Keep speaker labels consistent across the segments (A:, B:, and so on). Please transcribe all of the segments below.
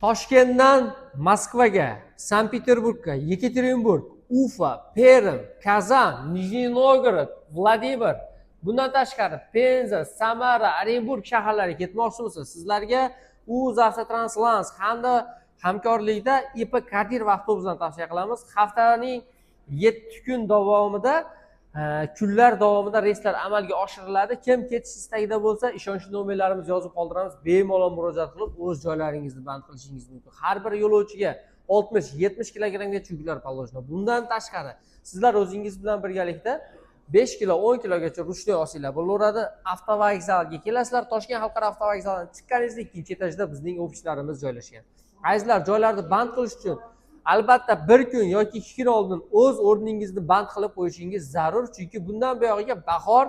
A: Toshkentdan Moskvaga, Sankt-Peterburgga, Yekaterinburg, Ufa, Perm, Kazan, Nijniy Novgorod, Vladimir, bundan tashqari Penza, Samara, Orenburg shaharlariga ketmoqchi bo'lsa, sizlarga Uzavtotrans hamda hamkorlikda IP Kadirov avtobusini tavsiya qilamiz. Haftaning 7 kun davomida kunlar davomida reyslar amalga oshiriladi. Kim ketish istagida bo'lsa, ishonchli nomerlarimiz yozib qoldiramiz. Bemalol murojaat qilib, o'z joylaringizni band qilishingiz mumkin. Har bir yo'lovchiga 60-70 kilogrammgacha yuklar положено. Bundan tashqari, sizlar o'zingiz bilan birgalikda 5 kilo, 10 kilogacha ruchnoy olsanglar bo'laveradi. Avtovokzalga kelasizlar. Toshkent xalqaro avtovokzalidan chiqqaningizda ikkinchi etajda bizning ofislarimiz joylashgan. Azizlar, joylarni band qilish uchun albatta 1 kun yoki 2 kun oldin o'z o'rningizni band qilib qo'yishingiz zarur, chunki bundan buyog'iga bahor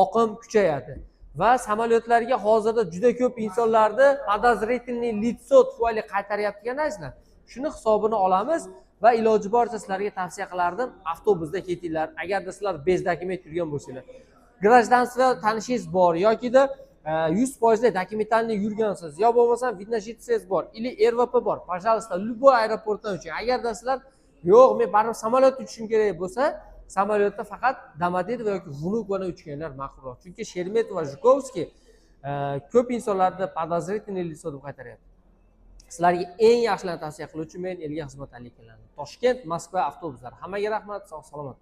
A: oqim kuchayadi va samolyotlarga hozirda juda ko'p insonlarni подозрительный лицо tufayli qaytaryapti azizlar. Shuni hisobini olamiz va iloji boricha sizlarga tavsiya qilardim, avtobusda ketinglar. Agarda sizlar bez dokument yurgan bo'lsanglar, grajdanstvo tanishingiz bor yokida 100% dokumentalni yurgansiz, yo bo'lmasam vidnoshitsiyaz bor, ili RVP bor, пожалуйста, любой aeroportdan uching. Agarda sizlar yo'q, men baribir samolyot uchishim kerak bo'lsa, samolyotda faqat Domodedovo yoki Vnukovo uchganlar ma'qulroq. Chunki Sheremetov va Zhukovskiy ko'p insonlarni подозрительный лицо deb qaytaryapti. Sizlarga eng yaxshilarini tavsiya qiluvchi men Elga xizmat kelaman. Toshkent, Moskva avtobuslari. Hammaga rahmat, sog' salomat.